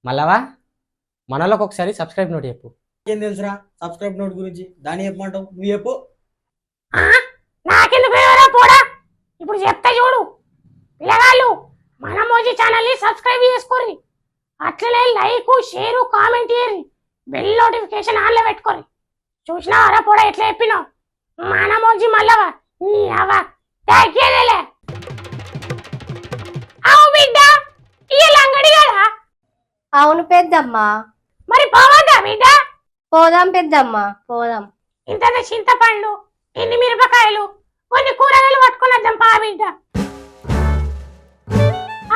మళ్ళవా మనలోకి ఒకసారి subscribe note చెప్పు. ఏం తెలుసురా సబ్స్క్రైబ్ నోట్ గురించి? దాన్ని చెప్పమంటావు, నువ్వు చెప్పు. నాకెందుకు ఎవరా పోడా. ఇప్పుడు చెప్తా చూడు. పిల్లగాళ్ళు మన మోజీ ఛానల్ని సబ్స్క్రైబ్ చేసుకోర్రి. అట్లనే లైక్ షేర్ కామెంట్ చేయర్రి. బెల్ నోటిఫికేషన్ ఆన్లో పెట్టుకోర్రి. చూసినావరా పోడా ఎట్లా చెప్పినావు? మన మోజీ మళ్ళవా నీ అవ్వ తగ్గేదేలే. అవు బిడ్డ ఇయ్యాల అంగడి కదా? అవును పెద్దమ్మ. మరి పోవద్దా బిడ్డ? పోదాం పెద్దమ్మ, పోదాం. ఇంత చింతపండు, ఇన్ని మిరపకాయలు, కొన్ని కూరగాయలు పట్టుకుని వద్దాం పా బిడ్డ.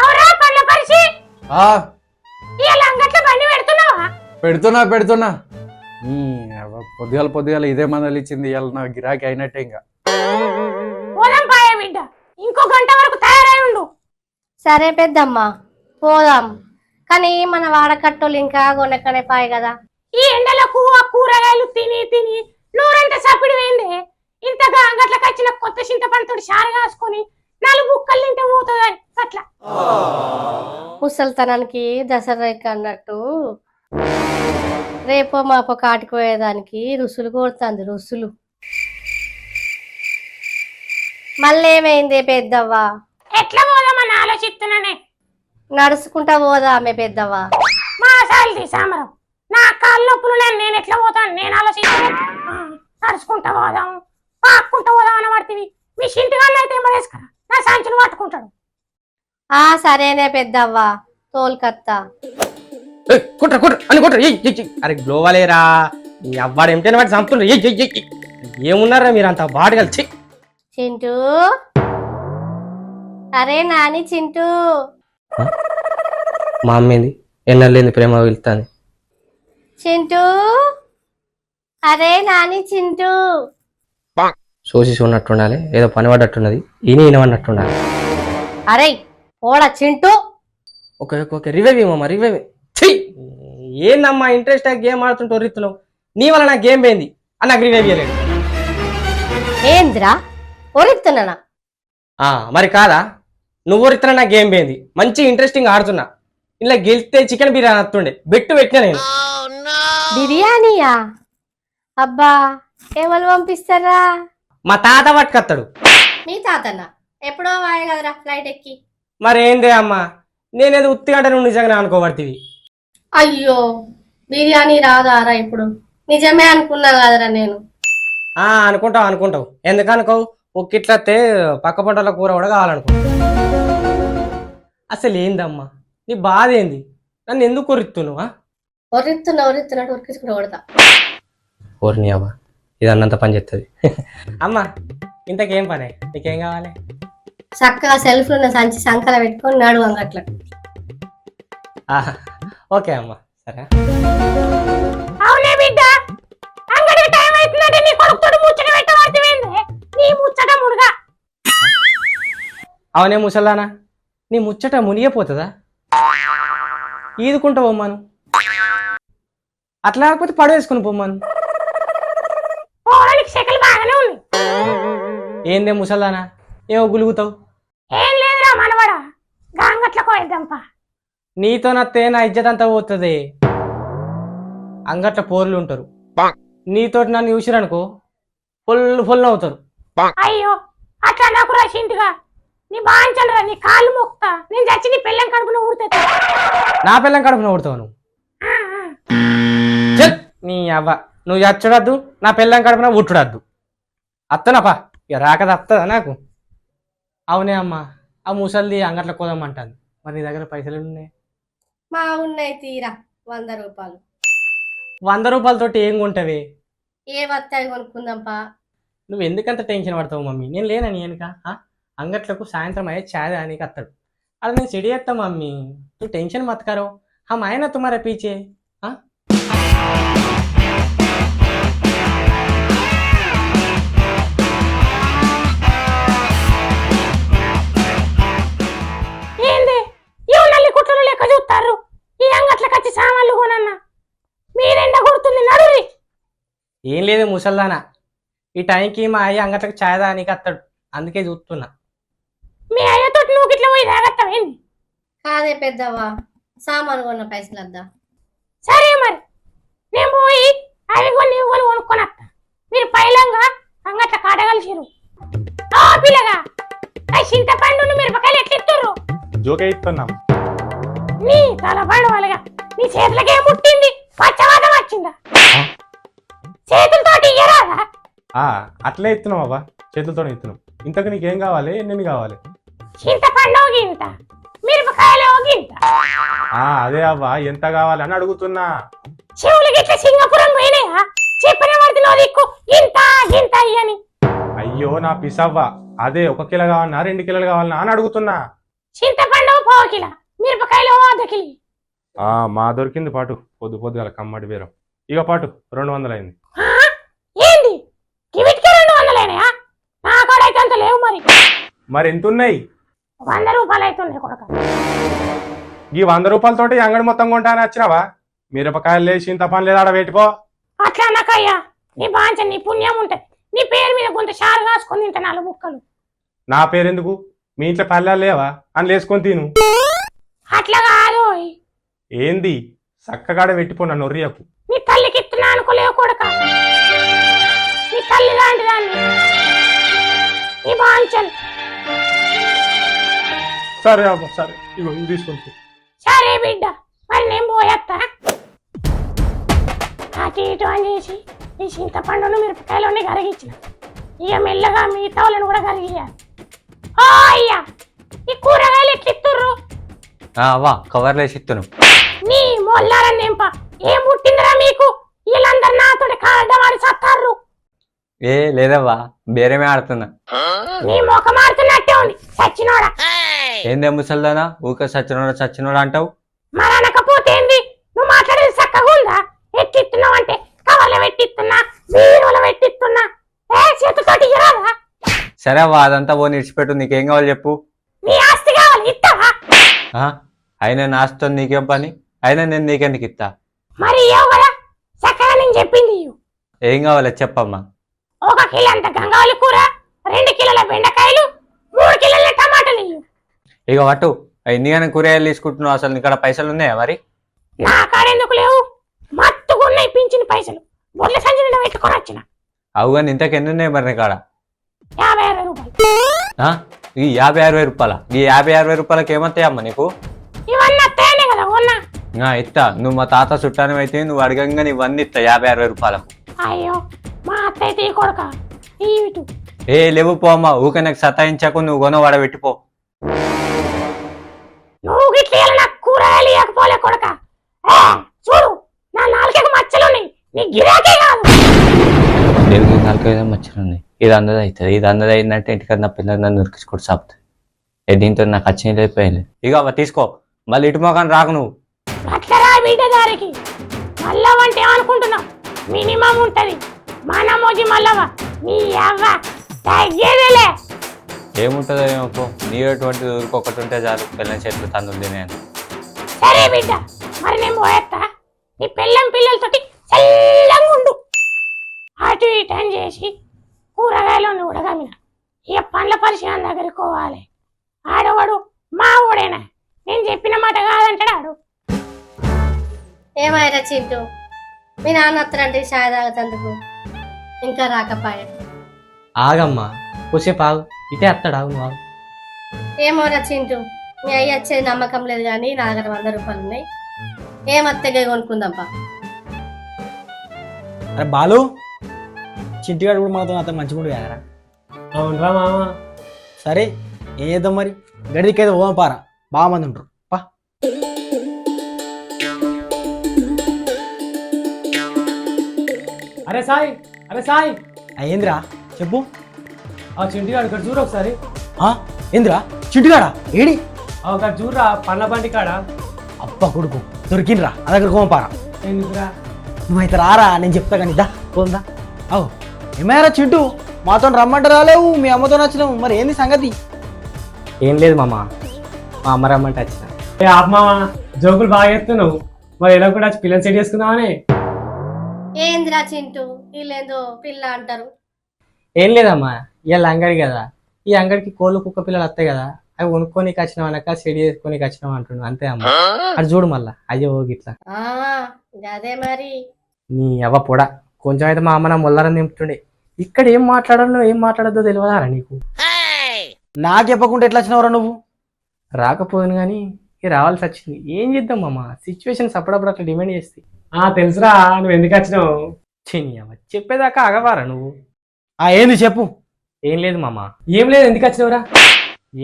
అవురా పళ్ళ పరిచి ఇయ్యాల అంగట్లో బండి పెడుతున్నావా? పెడుతున్నా పొద్దుగాల ఇదే మందలు ఇచ్చింది. ఇవాళ నా గిరాకీ అయినట్టే. ఇంకా పోదాం పాయ బిడ్డ, ఇంకో గంట వరకు తయారై ఉండు. సరే పెద్దమ్మ, పోదాం. కానీ మన వాడకట్టోళ్ళు ఇంకా కొనక్కనే పాయ కదా. ఈ ఎండలకు ఆ కూరగాయలు తిని తిని నూరంతా సపిడి వేయిందే. ఇంతగా అంగట్లకు వచ్చిన కొత్త చింతపండుతో షారు కాసుకొని 4 బుక్కలు తింటే పోతుందని అట్లా. ముసలితనానికి దసరా అన్నట్టు రేపో మాపో కాటిపోయేదానికి రుసులు కోరుతుంది, రుసులు. మళ్ళీ ఏమైంది పెద్దవ్వ? ఎట్లా పోదామని ఆలోచిస్తున్నానే. నడుచుకుంటా పోదామే పెద్దవ్వ. మా సాల్ది సామరం, నా కాళ్ళ నొప్పులు నేను ఎట్లా పోతాను నేను ఆలోచించాను. నడుచుకుంటా పోదాం, పాక్కుంటా పోదాం అని పడుతుంది. మీ ఇంటికాళ్ళ అయితే ఏమో వేసుకురా, నా సంచులు పట్టుకుంటాడు. సరేనే పెద్దవ్వ, తోలుకత్తా. అరే గ్లోవాలేరా అవ్వాడు ఏమిటైనా వాటి చంపుతుండ్రు. ఏమున్నారా మీరు అంత బాటు కలిసి? చింటూ, అరే నాని చింటూ. మా అమ్మేంది ఎన్నెళ్ళేంది ప్రేమ వెళ్తాను. చింటూ, అరే నాని చింటూ. సోసి ఉన్నట్టుండాలి, ఏదో పని పడ్డట్టున్నది. ఈయనన్నట్టుండాలి. అరే పోడా చింటూ. ఓకే రివైవ్ ఏమమ్మా, రివైవ్. ఏందమ్మా ఇంట్రెస్ట్ గేమ్ ఆడుతుంటే ఒరిత్తున్నావు. నీ వల్ల నాకు గేమ్ పోయింది అని నాకు రివైవ్ చేయలేదు. ఏంద్రా ఒరిత్తున్నా? మరి కాదా, నువ్వు ఒరిత్తున్నా నాకు గేమ్ పోయింది. మంచి ఇంట్రెస్టింగ్ ఆడుతున్నా. ఇలా గెలిస్తే చికెన్ బిర్యానీ వస్తుండే బెట్టు పెట్టినా నేను. బిర్యానీయా? అబ్బా ఎవరు పంపిస్తారా? మా తాత పట్టుకొస్తాడు. మీ తాతన్న ఎప్పుడో వాయ కదరా ఫ్లైట్ ఎక్కి. మరేందే అమ్మా, నేనేదో ఉత్తిగంట నువ్వు నిజంగా అనుకోబడుతుంది. అయ్యో బిర్యానీ రాదారా ఇప్పుడు? నిజమే అనుకున్నా కదరా నేను. అనుకుంటావు ఎందుకు అనుకోవు? ఒక్కిట్లతే పక్క పంటల కూర కూడా కావాలనుకో. అసలు ఏందమ్మా నీ బాధ ఏంది? నన్ను ఎందుకు కొరిత్తున్నావా? ఒరిత్తున్నట్టు ఉరికించుకుని కొడతా. ఓర్ని అవ్వ, ఇది అన్నంత పని చేస్తుంది. అమ్మా ఇంతకేం పనే, నీకేం కావాలి? చక్కగా సెల్ఫ్ లో సంచి సంకల పెట్టుకొని నడు అంగట్ల. ఓకే అమ్మా, సరే. అవునే బిడ్డ, అంగడి టైం అవుతుందంటే నీ కొడుకుతోడు ముచ్చట పెట్టబడుతుంది. నీ ముచ్చట ముడుగా. అవునే ముసలానా, నీ ముచ్చట మునిగిపోతుందా? ఈదుకుంటా పొమ్మాను, అట్లా కాకపోతే పడవేసుకుని పొమ్మాను. శకలు బాగానే ఉంది. ఏందే ముసలానా ఏమో గులుగుతావు? ఏం లేదురా మనవడా, గాంగట్లకు వెళ్దాంపా. నీతో నత్తే నా ఇజ్జత్ అంతా పోతుంది. అంగట్ల పోర్లు ఉంటారు, నీతోటి నన్ను చూసిరనుకో ఫుల్ అవుతారు. అయ్యో అట్లా నాకు రషింటిగా నీ బాంచలరా, నీ కాళ్ళు మొక్తా. నేను చచ్చి నీ పెళ్ళం కడుపున ఊడితే. నా పిల్లం కడుపున ఊడతావు నువ్వు? నీ అవ్వ, నువ్వు చచ్చడద్దు, నా పిల్లం కడుపున ఉట్టుడద్దు. అత్తనపా ఇక రాకదా అత్తదా నాకు? అవునే అమ్మా, ఆ ముసలిది అంగట్ల కోదామంటాను. మరి నీ దగ్గర పైసలు ఉన్నాయి? మా ఉన్నాయి తీరా 100 రూపాయలు. 100 రూపాయలతోటి ఏం కొంటావే? ఏ వస్తాయి కొనుక్కుందాంపా. నువ్వు ఎందుకంత టెన్షన్ పడతావు మమ్మీ? నేను లేనని వెనుక అంగట్లకు సాయంత్రం అయ్యే చాయ్ అని అత్తాడు. అలా నేను చెడి చేస్తా మమ్మీ, నువ్వు టెన్షన్ మत करो, हम आए ना तुम्हारे पीछे. ఏంది ఇవి నల్లి కుట్రలు లెక్క చూస్తారు? ఈ అంగట్లకు వచ్చి సామాన్లు కొనన్నా మీరెండ కొడుతుంది నడురి. ఏం లేదు ముసల్దానా, ఈ టైంకి మా అయ్య అంగట్లకు చాయ్ దానికి అత్తాడు, అందుకే చూస్తున్నా. మీ అయ్యతో నువ్వు ఇట్లా పోయి తాగత్తావేంది? కాదే పెద్దవా, సామాను కొన్న పైసలు వద్దా? సరే మరి నేను పోయి అవి కొన్ని ఇవి కొని కొనుక్కొని వస్తా. మీరు పైలంగా అంగట్ల కాటగలిసిరు. ఓ పిల్లగా ఆ చింతపండును మిరపకాయలు ఎట్లా ఇస్తుర్రు? జోకే ఇస్తున్నాం. నీ తలపండు వాళ్ళగా నీ చేతులకే ముట్టింది, పచ్చవాదం వచ్చిందా? చేతులతోటి ఇయ్యరాదా? అట్లే ఇస్తున్నాం అవ్వ, చేతులతో ఇస్తున్నాం. ఇంతకు నీకేం కావాలి, ఎన్ని కావాలి? చింతపండు గింత, మిరపకాయలు గింత. అదే అవ్వ, ఎంత కావాలి అని అడుగుతున్నా. చెవులు గిట్ల సింగపురం పోయినాయా? చెప్పిన వాడిలో దిక్కు గింత గింత అయ్యని. అయ్యో నా పిసవ్వ, అదే 1 కిలో కావాలన్నా 2 కిలోలు కావాలన్నా అని అడుగుతున్నా. చింతపండు 1 కిలో, మిరపకాయలు 1/2 కిలో. మా దొరికింది పాటు, పొద్దుగల కమ్మడి బేరం. ఇక పాటు 200 అయింది. ఏంది కివిటికి 200 నా కాడైతే అంత లేవు. మరి ఎంత ఉన్నాయి? 100 రూపాయలు అవుతున్నాయి కొడక. ఈ 100 రూపాయలతోటి అంగడి మొత్తం కొంటానే వచ్చినావా? మిరపకాయలు లేదు, చింతపండు లేదు, ఆడ పెట్టుకో. అట్లా అన్నకయ్యా, నీ బాంచ నీ పుణ్యం ఉంటది. నీ పేరు మీద కొంత షారు కాసుకొని తింటా 4 ముక్కలు. నా పేరెందుకు? మీ ఇంట్లో పల్లెలు లేవా అని లేసుకొని తిను. అట్లా కాదు, ఏంది చక్కగాడ పెట్టిపో, నన్ను నొర్రియకు. నీ తల్లికి ఇస్తున్నా అనుకోలేవు కొడక. నీ తల్లి లాంటి దాన్ని నీ బాంచన్. సరే అవ్వ, సరే, ఇగో ఇవి తీసుకుంటా. సరే బిడ్డ, మరి నేను పోయేస్తా. అటు ఇటు అని చేసి ఈ చింతపండును మిరపకాయలు కరిగించిన. ఇక మెల్లగా మిగతా వాళ్ళని కూడా కరిగియాలి. ఓ అయ్యా, ఈ కూరగాయలు ఎట్లా ఇస్తుర్రు? అవ్వ కవర్లు వేసి ఇస్తాను. నీ మొల్లారని నింప ఏం పుట్టిందిరా మీకు? వీళ్ళందరూ నాతో కాడవాడి సత్తారు. ఏ లేదవ్వా, బేరమే ఆడుతున్నా. నీ ముఖం ఆడుతున్నట్టే ఉంది సచ్చినోడా. ఏందే ముసల్దానా, ఊక సచ్చినోడా అంటావు? మరి అనకపోతే ఏంది? నువ్వు మాట్లాడేది చక్కగా ఉందా? ఎట్టిస్తున్నావు అంటే కవర్లు పెట్టిస్తున్నా, బీరువులు పెట్టిస్తున్నా. చేతుతోటి ఇయ్యరాదా? సరే అవ్వ, అదంతా ఓ నిడిచిపెట్టు, నీకేం కావాలి చెప్పు. నీ ఆస్తి కావాలి, ఇస్తావా? అయినా నాస్తో నీకేం పని? అయినా నేను నీకెందుకు ఇస్తా? మరి ఇయ్యవు కదా, చక్కగా నేను చెప్పింది ఇయ్యు. ఏం కావాలి చెప్పమ్మా. 1 కిలో అంత గంగావలి కూర, 2 కిలోల బెండకాయలు, 3 కిలోల టమాటాలు ఇయ్యు. ఇక పట్టు, ఎన్నిగానే కూరగాయలు తీసుకుంటున్నావు? అసలు నీ కాడ పైసలు ఉన్నాయా మరి? నా కాడెందుకు లేవు? మత్తుకున్నాయి పింఛన్ పైసలు, బొడ్ల సంచులు పెట్టుకొని వచ్చిన. అవు కానీ ఇంతకు ఎన్ని ఉన్నాయి మరి నీ కాడ? 50-60 రూపాయలు. ఈ 50-60 రూపాయల? ఈ 50-60 రూపాయలకి ఏమవుతాయమ్మా నీకు? ఇవన్నీ వస్తాయనే కదా ఉన్నా. ఇస్తా, నువ్వు మా తాత చుట్టానం అయితే నువ్వు అడగంగా ఇవన్నీ ఇస్తా 50-60 రూపాయలకు. అయ్యో మా అత్తయితే ఈ కొడక ఇటు. ఏ లేవు పో అమ్మా, ఊక నాకు సతాయించకు, నువ్వు కొన వాడబెట్టిపో. నువ్వు గిట్ల నాకు కూరగాయలు ఇవ్వకపోలే కొడక. చూడు నా 4 మచ్చలున్నాయి, నీ గిరాకే కాదు. దేవుడికి 4 మచ్చలున్నాయి. ఇది అందది అవుతుంది, ఇది అందది అయిందంటే ఇంటికన్నా నా పిల్లలు నన్ను ఉరికించుకోడు సాపుతుంది. దీంతో నాకు వచ్చిన లేకపోయింది. ఇక అవ్వ తీసుకో, మళ్ళీ ఇటు మొఖాన్ని రాకు నువ్వు. అట్లా రా బిడ్డ దారికి. మల్లవ అంటే ఏమనుకుంటున్నావు? మినిమం ఉంటది మన మోజీ మల్లవ. నీ అవ్వ తగ్గేదేలే. ఏముంటుందో ఏమో పో, నీ ఎటువంటిది ఊరికొకటి ఉంటే చాలు, పిల్లల చేతులు తందుంది నేను. సరే బిడ్డ, మరి నేను పోయేస్తా. నీ పిల్లలతోటి చల్లంగా ఉండు. అటు ఇటు అని చేసి కూరగాయలను ఉడగమిన. ఇక పండ్ల పరిచయం దగ్గరికి పోవాలి. ఆడవాడు మా ఊడేనా, నేను చెప్పిన మాట కాదంటాడు ఆడు. ఏమైనా చింటూ, మీ నాన్న వస్తారంటే చాయ్ తాగుతందుకు ఇంకా రాకపోయా? ఆగమ్మా, కొసేపు ఆగు, ఇటే అత్తాడు, ఆగు ఆగు. ఏమోరా చింటూ, మీ అయ్యి వచ్చేది నమ్మకం లేదు కానీ నా దగ్గర 100 రూపాయలు ఉన్నాయి. ఏమత్తగా కొనుక్కుందాంపా. అరే బాలు, చింటిగాడు కూడా మనతో అంత మంచిగా ఉండు కదరా. అవునరా మామ. సరే ఏం చేద్దాం మరి, గడికైతే ఓం పారా, బాగా మంది ఉంటారు. పా అరే సాయి, అరే సాయి, ఏందిరా చెప్పు. ఆ చింటిగాడు ఇక్కడ చూడు ఒకసారి. ఏందిరా చింటిగాడా? ఏడి? ఒక చూడరా పండ్ల బండి కాడ. అప్ప కొడుకు దొరికిండ్రా, ఆ దగ్గర ఓం పారా. ఎందుకురా? నువ్వైతే రారా, నేను చెప్తా కానీ దా పోందా. అవు ఏమైనా చింటూ, మాతో రమ్మంటే రాలేవు, మీ అమ్మతో వచ్చినావు, మరి ఏంది సంగతి? ఏం లేదు మామ, మా అమ్మ రమ్మంటే వచ్చిన. మామ జోకులు బాగా ఎత్తున్నావు, మరి ఎలా కూడా పిల్లలు సెట్ చేసుకుందామని. ఏందిరా చింటూ, వీళ్ళేందో పిల్ల అంటారు. ఏం లేదమ్మా, ఇవాళ అంగడి కదా, ఈ అంగడికి కోళ్ళు కుక్క పిల్లలు వస్తాయి కదా, అవి కొనుక్కోనికి వచ్చినాం అనక సెడి చేసుకొని వచ్చినాం అంటున్నావు అంతే అమ్మ. అది చూడు మళ్ళా అయ్యో గిట్లా ఆ అదే మరి. నీ అవ్వ పొడ కొంచెం అయితే మా అమ్మ నా మొల్లరని దింపుతుండే. ఇక్కడ ఏం మాట్లాడాలో ఏం మాట్లాడద్దో తెలియదారా నీకు? నాకు చెప్పకుండా ఎట్లా వచ్చినవరా నువ్వు? రాకపోయాను కానీ ఇక రావాల్సి వచ్చింది. ఏం చేద్దాం మామ, సిచ్యువేషన్స్ అప్పుడప్పుడు అట్లా డిమాండ్ చేస్తాయి. తెలుసురా నువ్వు ఎందుకు వచ్చినావు. చిని అవ్వ చెప్పేదాకా ఆగవారా నువ్వు? ఏంది చెప్పు. ఏం లేదు మామ. ఏం లేదు, ఎందుకు వచ్చినావురా?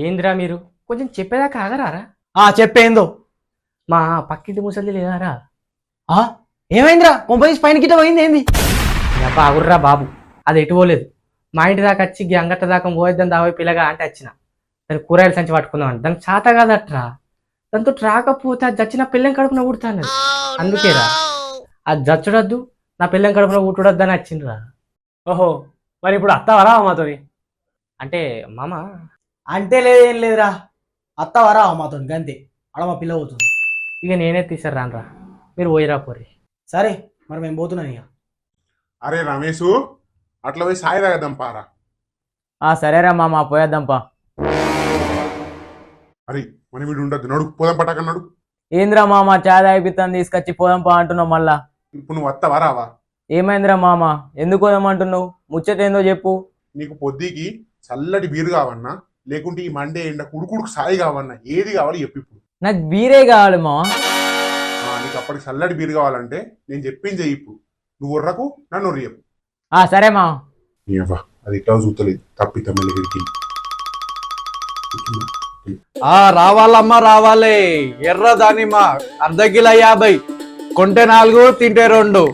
ఏందిరా మీరు కొంచెం చెప్పేదాకా ఆగరారా? చెప్పేందో. మా పక్కింటి ముసలి లేదారా? ఏమైందిరా? కొంపైస్ పైన గిట్ట పోయింది ఏంది? అబ్బా ఆగుర్రా బాబు, అది ఎటు పోలేదు. మా ఇంటి దాకా వచ్చి అంగట్ల దాకా పోయిద్దాం దావై పిల్లగా అంటే వచ్చిన. దాని కూరగాయలు సంచి పట్టుకుందాం అంటే దానికి చేత కాదట్రా. దాంతో రాకపోతే అది చచ్చిన పిల్లం కడుపున ఊడుతాను. అందుకేరా అది జచ్చుడద్దు, నా పిల్లం కడుపున ఊటుడద్దు అని వచ్చిండ్రా. ఓహో, మరి ఇప్పుడు అత్తవరా మాతోని? అంటే మామ అంటే లేదేం లేదురా, అత్తవరా మాతో గంతే. అడ మా పిల్ల పోతుంది. ఇక నేనే తీసారు రానరా, మీరు పోయిరా పోరి. సరే మరి మేము పోతున్నాం ఇక. అరే రమేష్, అట్లా పోయి సాయి తాగదాం పారా. సరేరా మామ పోయేద్దాంపా. అరే మనం వీడు ఉండద్దు, నడు పోదాం పట్టకన్నాడు. ఏంద్రా మామ చాయ్ తాగిపిస్తాను తీసుకొచ్చి పోదాంపా అంటున్నావు మళ్ళా. ఇప్పుడు నువ్వు వస్తావా రావా? ఏమైందిరా మామ, ఎందుకు పోదామంటున్నావు? ముచ్చట ఏందో చెప్పు. నీకు పొద్దుకి చల్లటి బీరు కావన్నా, లేకుంటే ఈ మండే ఎండ కుడుకుడుకు సాయి కావన్నా, ఏది కావాలి చెప్పు ఇప్పుడు. నాకు బీరే కావాలి మామ. నీకు అప్పటికి చల్లటి బీరు కావాలంటే నేను చెప్పింది ఇప్పుడు. నువ్వు ఉర్రకు నన్ను ఉర్రియపు. సరే మామ. అది ఇట్లా చూస్తలేదు, తప్పిత మెల్లికి. రావాలమ్మా రావాలి. ఎర్ర దానిమ్మా అర్ధ కిలో 50, కొంటే 4 తింటే 2.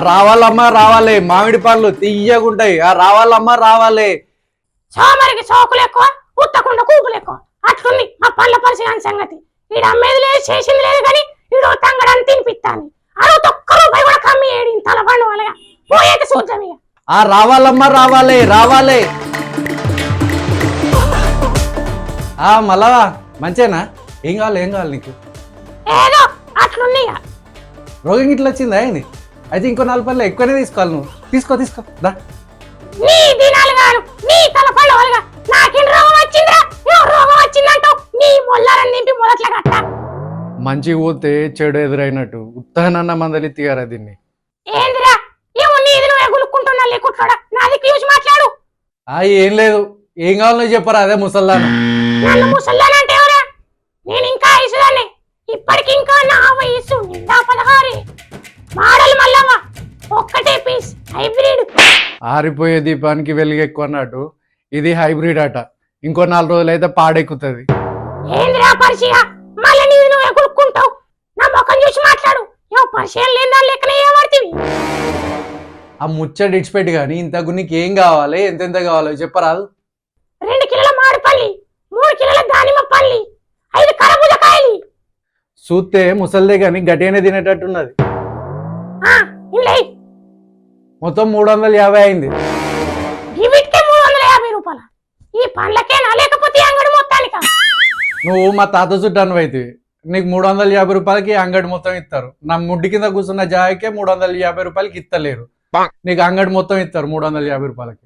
రావాలమ్మా రావాలి. మామిడి పండ్లు తీయగుంటాయి. రావాలమ్మా రావాలి. సోమరికి సోకులు ఎక్కువ, ఉత్తకుండా కూపులు ఎక్కువ. అట్లుంది మా పళ్ళ పరిచయం సంగతి. ఈడ అమ్మేది లేదు, చేసింది లేదు, కానీ ఈడో తంగడని తినిపిస్తాను. అడుగు తొక్క రూపాయి కూడా కమ్మి ఏడి తల పండు వాళ్ళగా పోయేది చూద్దాం ఇక. రావాలమ్మా రావాలి రావాలి. మళ్ళా మంచేనా? ఏం కావాలి నీకు? ఏదో అట్లుంది ఇక. రోగం ఇట్లా వచ్చిందా ఏంది? అయితే ఇంకో 4 పళ్ళు ఎక్కువనే తీసుకోవాలి. నువ్వు తీసుకో దా. నీ దినాలు గాను నీ తల పండు వాళ్ళగా నాకేం రోగం వచ్చిందిరా? రోగం వచ్చిందంటావు నీ మొల్లారని నింపి మొదట్ల గట్ట. మంచి పోతే చెడు ఎదురైనట్టు ఉత్తహనన్న మందలిత్తి గారా దీన్ని. ఏందిరా ఏమో నీది నువ్వే గులుక్కుంటున్నా లేకుంటాడా? నాది చూసి మాట్లాడు. ఏం లేదు, ఏం కావాలో చెప్పరా. అదే ముసల్దాను. నన్ను ముసల్లానంటే ఎవరా? నేను ఇంకా వయసుదాన్ని. ఇప్పటికి ఇంకా నా వయసు నిండా 16. మాడల్ మల్లవ్వ ఒక్కటే పీస్ హైబ్రిడ్. ఆరిపోయే దీపానికి వెలుగు ఎక్కువ అన్నట్టు ఇది హైబ్రిడ్ అట. ఇంకో 4 రోజులు అయితే పాడెక్కుతుంది. ఏందిరా పరిచయ? మళ్ళీ నీది నువ్వే గులుక్కుంటావు. నా ముఖం చూసి మాట్లాడు. పరిచయం లేని దాని లెక్కనే ఏమడుతుంది? ఆ ముచ్చట ఇడిచిపెట్టి కానీ ఇంతకు నీకు ఏం కావాలి, ఎంతెంత కావాలో చెప్పరాదు. 2 కిలోల మామిడిపల్లి, 3 కిలోల దానిమ్మ పల్లి, 5 కరబూజ కాయలు. చూస్తే ముసలిదే కానీ గట్టిగానే తినేటట్టున్నది. మొత్తం 350 అయింది. వీటికే 350 రూపాయలు. ఈ పండ్లకేనా లేకపోతే అంగడి మొత్తానికా? నువ్వు మా తాత చుట్టాను అయితే నీకు 350 రూపాయలకి అంగడి మొత్తం ఇస్తారు. నా ముడ్డి కింద కూర్చున్న జాయికే 350 రూపాయలకి ఇస్తలేరు. నీకు అంగడి మొత్తం ఇస్తారు 350 రూపాయలకి.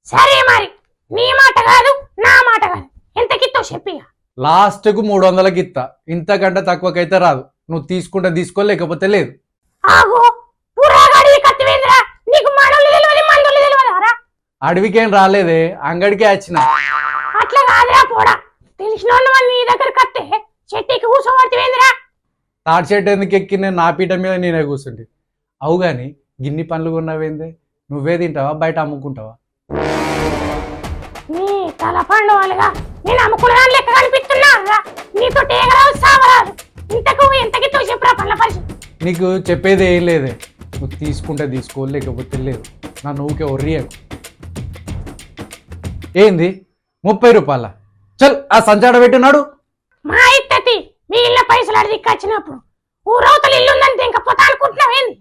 సరే మరి నీ మాట కాదు నా మాట కాదు, ఎంతకిత్తో చెప్పి లాస్ట్ కు 300కి ఇస్తా. ఇంతకంటే తక్కువకైతే రాదు. నువ్వు తీసుకుంటే తీసుకో, లేకపోతే లేదు. ఆగో పురాగాడి కత్తివేంద్రా, నీకు మనోళ్ళు తెలియదు మందోళ్ళు తెలియదారా? అడవికేం రాలేదే, అంగడికే వచ్చిన. అట్లా కాదురా పోడా, తెలిసినోళ్ళు నీ దగ్గర కత్తే చెట్టుకి కూర్చోబడితేవేంద్రా? తాటి చెట్టు ఎందుకు ఎక్కి నేను నా పీట మీద నేనే కూర్చుంటే. అవు గాని గిన్ని పండ్లు కొన్నావేందే? నువ్వే తింటావా బయట అమ్ముకుంటావా? నీ తల పండు వాళ్ళగా నేను అమ్ముకున్న దాని లెక్క కనిపిస్తున్నా. నీతో టేగరావు సావరాదు. ఇంతకు ఎంతకితో చెప్పురా పండ్ల పరిచయం. నీకు చెప్పేది ఏం లేదే, నువ్వు తీసుకుంటే తీసుకో, లేకపోతే లేదు. నా నువ్వుకే ఒర్రియకు. ఏంది 30 రూపాయల? చల్ ఆ సంచాడ పెట్టినాడు. మా ఇత్తతి మిగిలిన పైసలు అడిగి వచ్చినప్పుడు ఊరవతలు ఇల్లుందని తెంకపోతా అనుకుంటున్నావేంది?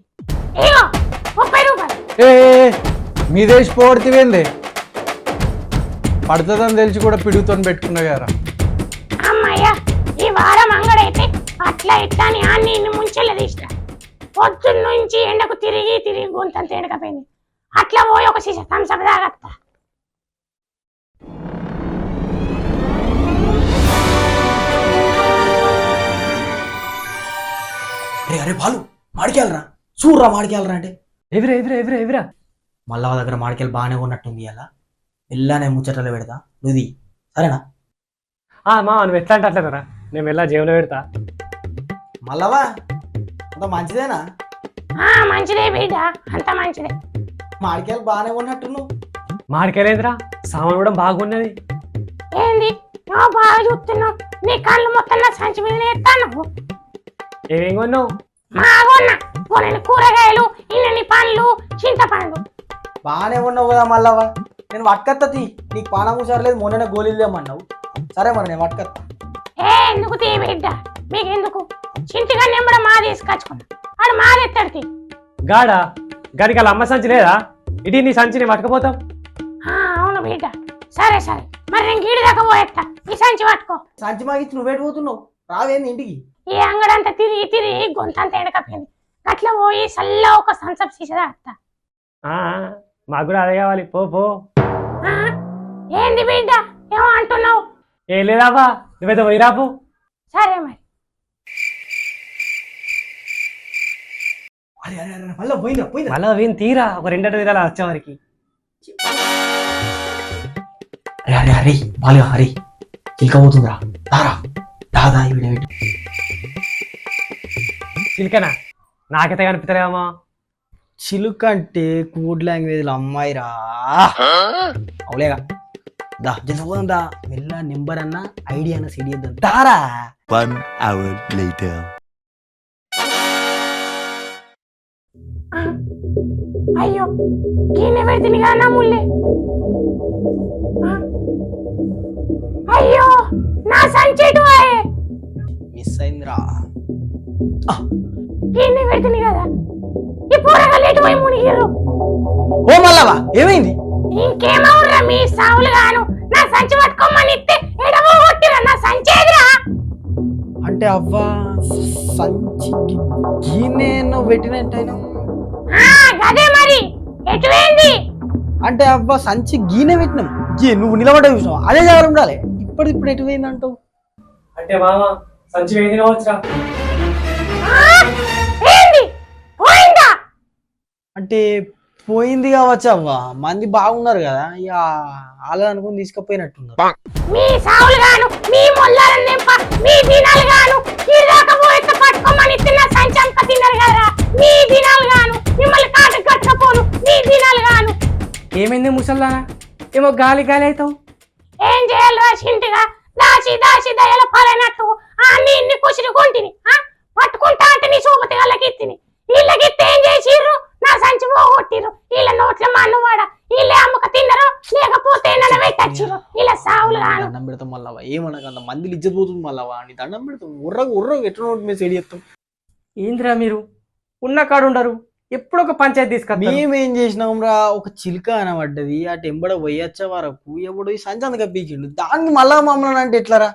ఇగో 30 రూపాయలు. మీదేసి పోడితేవేందే? పడుతుందని తెలిసి కూడా పిడుగుతో పెట్టుకున్నా కదా. అమ్మయ్యా ఈ వారం అంగడైతే అట్లా ఇట్లా అని అన్ని ముంచెల్లది ఇష్టం. పొద్దున్న నుంచి ఎండకు తిరిగి గొంతంత ఎండకపోయింది. అట్లా పోయి ఒక సీసా థమ్సప్ తాగత్తా. అరే అరే బాలు మాడికెళ్ళరా చూడరా మాడికెళ్ళరా అంటే ఎవిరా ఎవిరా ఎవిరా ఎవిరా మళ్ళా దగ్గర మాడికెళ్ళి బాగానే ఉన్నట్టుంది అలా వెళ్ళానే ముచ్చటలో పెడతా నువ్వు సరేనా మా నువ్వు ఎట్లా అంటే అట్లా నేను వెళ్ళా జేబులో పెడతా. మళ్ళవా అంత మంచిదేనా మంచిదే బిడ్డ, అంత మంచిదే. మాడికెళ్ళి బాగానే ఉన్నట్టు నువ్వు మాడికెళ్ళేదిరా సామాన్ కూడా బాగున్నది. ఏంది నువ్వు బాగా చూస్తున్నావు, నీ కళ్ళు మొత్తం నా సంచి మీద ఎత్తాను. ఏమేం కొన్నావు? బాగున్నా కొన్ని కూరగాయలు, ఇన్ని పండ్లు, చింతపండు. బాగానే ఉన్నావు కదా మళ్ళవా, నేను పట్టుకత్తి నీకు పానము సరలేదు మొన్న గోళీలు లేమన్నావు. సరే మరి నేను పట్టుకత్తా. ఎందుకు తీ బిడ్డ, మీకెందుకు? చింటిగా నెంబడ మా తీసుకొచ్చుకున్నా, ఆడు మాదెత్తడికి. గాడా గాడికి వాళ్ళ అమ్మ సంచి లేదా? ఇటీ నీ సంచిని పట్టుకుపోతాం. అవును బిడ్డ, సరే సరే మరి నేను గీడి దాకా పోయేస్తా, ఈ సంచి పట్టుకో. సంచి మాగిచ్చి నువ్వేటి పోతున్నావు? రావేంది ఇంటికి? ఈ అంగడంతా తిరిగి తిరిగి గొంతంత ఎండకపోయింది, అట్లా పోయి సల్లా ఒక సంసప్ సీసదా. మాకు కూడా అదే కావాలి, పో పో. ఏంది బిడ్డ ఏమో అంటున్నావు? ఏం లేదావా, నువ్వేదో వైరాపు. సరే మరి. అరే అరే అరే మళ్ళీ పోయిందా పోయిందా? మళ్ళా వీని తీరా ఒక 2 విధాలు వచ్చేవారికి. అరే అరే అరే బాగా హరి చిలకపోతుందిరా, దారా దాదా ఇవిడ చిలికనా నాకైతే కనిపిస్తలేమా? చిలుక అంటే కోడ్ లాంగ్వేజ్ అమ్మాయిరా. అవులేగా దా జల్పోదాం దా, మెల్ల నెంబర్ అన్న ఐడియా అన్న సెట్ చేద్దాం దారా. 1 hour later. అయ్యో గిన్నె పెడితే కదా ముల్లే. అయ్యో నా సంచేటు మిస్ అయిందిరా. గిన్నె పెడితే కదా ఈ పోరగా లేటు పోయి మునిగిరు. ఓ మల్లవా ఏమైంది? ఇంకేమవురా మీ సావులు గాను, నా సంచి పట్టుకోమని ఇస్తే ఎడమో కొట్టిరా, నా సంచేదిరా. అంటే అవ్వా సంచి గీనే నువ్వు పెట్టినట్టయినా గదే మరి ఎటువేంది అంటే అవ్వా సంచి గీనే పెట్టినాం. నువ్వు నిలబడ్డ చూసినావు అదే జాగ్రత్త ఉండాలి. ఇప్పుడు ఎటు పోయింది అంటావు? అంటే మామ సంచి వేసి కావచ్చురా. ఏంది పోయిందా? అంటే పోయింది కావచ్చు అవ్వా, మంది బాగున్నారు కదా ఇక అలా అనుకుని తీసుకుపోయినట్టున్నారు. మీ సావులు గాను, మీ మొల్లాలను నింప, మీ దినాలు గాను ఇదాక పోయితే పట్టుకోమని తిన్న సంచంక తిన్నారు కదా మీ దినాలు గాను, మిమ్మల్ని కాటు కట్టకపోను మీ దినాలు గాను. ఏమైంది ముసల్దానా, ఏమో గాలి గాలి అవుతావు? ఏం చేయాలిరా చింటిగా, దాచి దాచి దయల పాలైనట్టు అన్ని ఇన్ని కుసిరి కొంటిని పట్టుకుంటా అంటే నీ సూపతి వాళ్ళకిత్తిని. వీళ్ళకిత్తే ఏం చేసిర్రు, నా సంచి పోగొట్టిర్రు. వీళ్ళ నోట్ల మన్నువాడ వీళ్ళే అమ్మక తిన్నరు, లేకపోతే నన్ను పెట్టచ్చిర్రు వీళ్ళ సావులు గాను. దండం పెడతాం మళ్ళవా, ఏమనక అంత మందిని ఇజ్జత్ పోతుంది మళ్ళవా, నీ దండం పెడతాం. ఉర్రకు ఎట్లా నోటి మీద సెడి చేస్తాం. ఏంద్రా మీరు ఉన్న కాడు ఉండరు, ఎప్పుడు ఒక పంచాయతీ తీసుకొస్తారు. మేమేం చేసినాం రా, ఒక చిలుక అనబడ్డది అటు ఎంబడ పోయొచ్చే వరకు ఎవడు ఈ సంచి అంత కప్పించిండు, దానికి మళ్ళా మమ్మల్ని అంటే ఎట్లరా?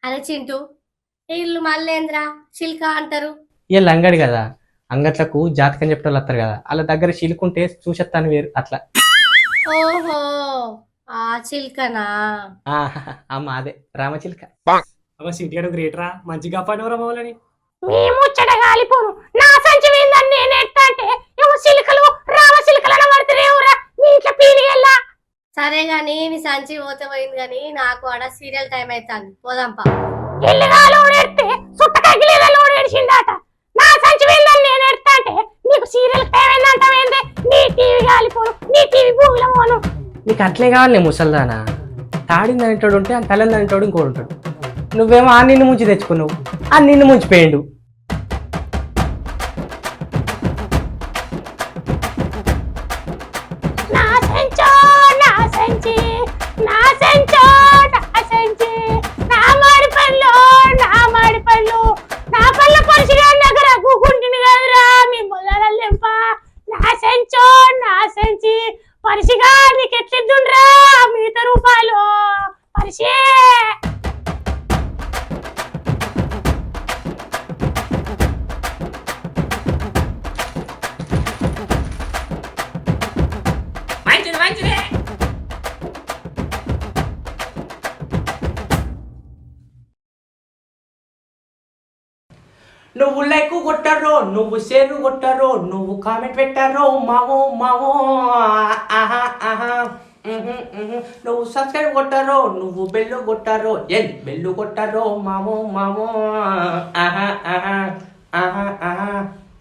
అరే చింటూ వీళ్ళు మళ్ళేంద్రా చిల్క అంటారు? వీళ్ళ అంగడి కదా, అంగట్లకు జాతకం చెప్పే వాళ్ళు వస్తారు కదా, వాళ్ళ దగ్గర చిలుకుంటే చూసేస్తాను వేరు అట్లా. ఓహో ఆ చిల్కనా? అమ్మ అదే రామచిలుక. సిటీగాడు గ్రేట్ రా, మంచిగా పడినవరా మమ్మల్ని. మీ ముచ్చట గాలిపోను, నా సంచి వేందని నేను ఎత్తా అంటే ఏమో చిలుకలు రామ చిలుకలు పడతారేవురా మీ ఇంట్లో పీలిగెల్లా. సరే గాని నీ సంచి పోతే పోయింది గాని నాకు ఆడ సీరియల్ టైం అవుతాను, పోదాంపా. ఎల్లుగా లోడెడితే సుట్టకాకి లేదా లోడేడిచిందాట, నా సంచి వేందని నేను ఎడతా అంటే నీకు సీరియల్ టైం ఏందంటావేందే? నీ టీవీ గాలిపోను, నీ టీవీ భూమిలో పోను. నీకు అట్లే కావాలి ముసల్దానా, తాడింది అనేటోడు ఉంటే ఆ తల్లింది అనేటోడు ఇంకోడు ఉంటాడు. నువ్వేమో ఆ నిన్ను ముంచి తెచ్చుకున్నావు, ఆ నిన్ను ముంచిపోయిండు. నా సంచో నా సంచి, నా సంచో నా సంచి, నా మాడి పళ్ళు నా పళ్ళ పరిచిగా దగ్గర కూకుంటుంది కదరా మీ మొదల లెంప. నా సంచో నా సంచి పరిచిగా నీకు ఎట్లిద్దుండ్రా మిగతా రూపాయలు పరిచే. నువ్వు షేర్ కొట్టారో నువ్వు కామెంట్ పెట్టారో మావో మావో ఆహా ఆహా నువ్వు సబ్స్క్రైబ్ కొట్టారో నువ్వు బెల్లు కొట్టారో బెల్లు కొట్టారో మావో మావో ఆహా ఆహా ఆహా ఆహా